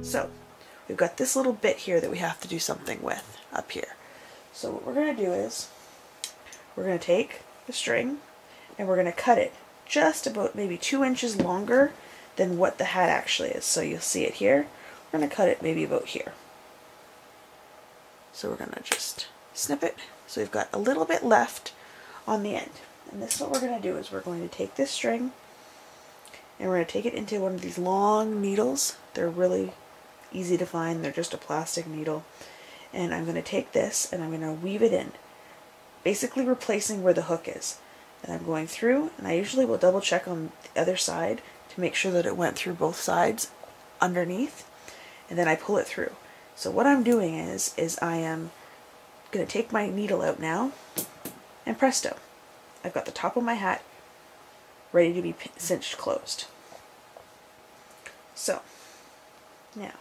So we've got this little bit here that we have to do something with up here. So what we're going to do is we're going to take the string and we're going to cut it just about maybe 2 inches longer than what the hat actually is. So you'll see it here. We're going to cut it maybe about here. So we're going to just snip it. So we've got a little bit left on the end. And this is what we're going to do is we're going to take this string and we're going to take it into one of these long needles. They're really easy to find. They're just a plastic needle. And I'm going to take this and I'm going to weave it in, basically replacing where the hook is. And I'm going through, and I usually will double check on the other side to make sure that it went through both sides underneath, and then I pull it through. So what I'm doing is I am going to take my needle out now, and presto, I've got the top of my hat ready to be cinched closed. So now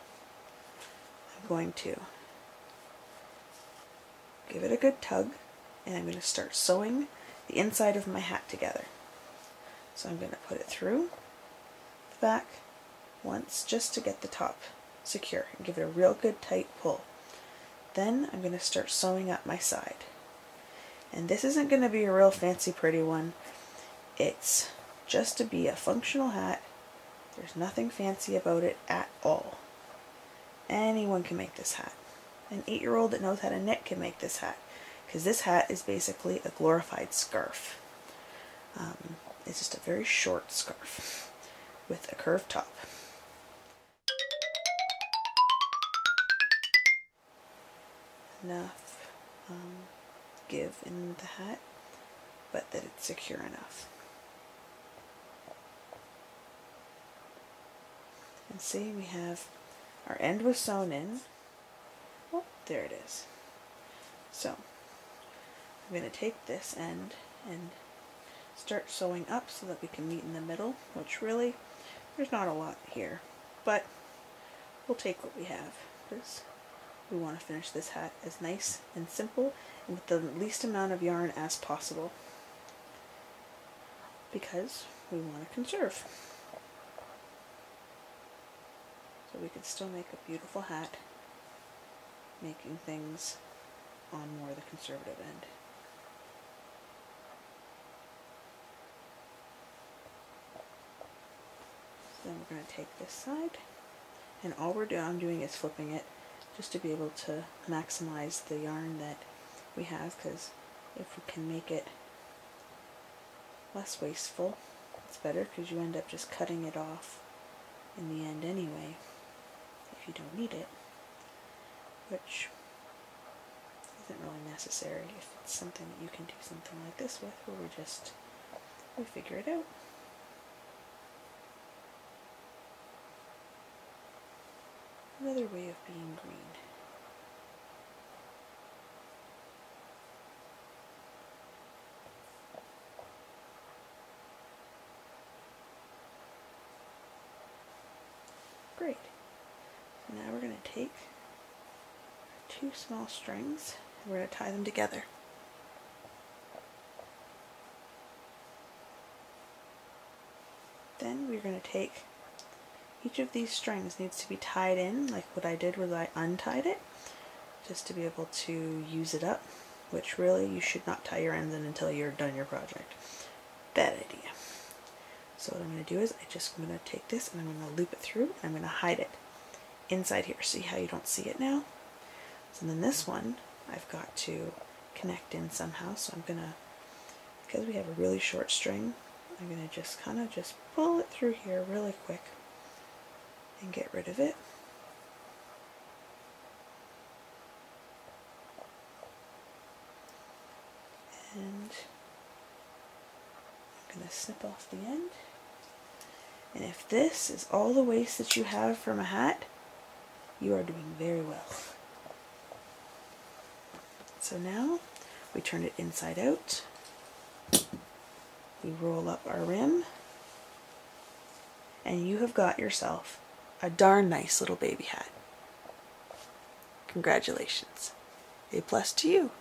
I'm going to give it a good tug, and I'm going to start sewing the inside of my hat together. So I'm going to put it through the back once just to get the top secure and give it a real good tight pull. Then I'm going to start sewing up my side. And this isn't going to be a real fancy pretty one. It's just to be a functional hat. There's nothing fancy about it at all. Anyone can make this hat. An 8-year-old that knows how to knit can make this hat, because this hat is basically a glorified scarf. It's just a very short scarf with a curved top. Enough give in the hat, but that it's secure enough. And see, we have our end was sewn in. Oh, there it is. So I'm going to take this end and start sewing up so that we can meet in the middle, which really, there's not a lot here, but we'll take what we have because we want to finish this hat as nice and simple and with the least amount of yarn as possible, because we want to conserve. So we can still make a beautiful hat, making things on more the conservative end. So then we're going to take this side, and all I'm doing is flipping it just to be able to maximize the yarn that we have, because if we can make it less wasteful, it's better, because you end up just cutting it off in the end anyway if you don't need it, which isn't really necessary if it's something that you can do something like this with, where we figure it out. Another way of being green. Great. So now we're going to take 2 small strings and we're going to tie them together. Then we're going to take each of these strings needs to be tied in, like what I did was I untied it just to be able to use it up, which really you should not tie your ends in until you're done your project. Bad idea. So what I'm going to do is I'm going to take this and I'm going to loop it through and I'm going to hide it inside here. See how you don't see it now? So then this one I've got to connect in somehow, so I'm going to, because we have a really short string, I'm going to just kind of just pull it through here really quick and get rid of it. And I'm going to snip off the end. And if this is all the waste that you have from a hat, you are doing very well. So now we turn it inside out. We roll up our rim, and you have got yourself a darn nice little baby hat. Congratulations. A+ to you.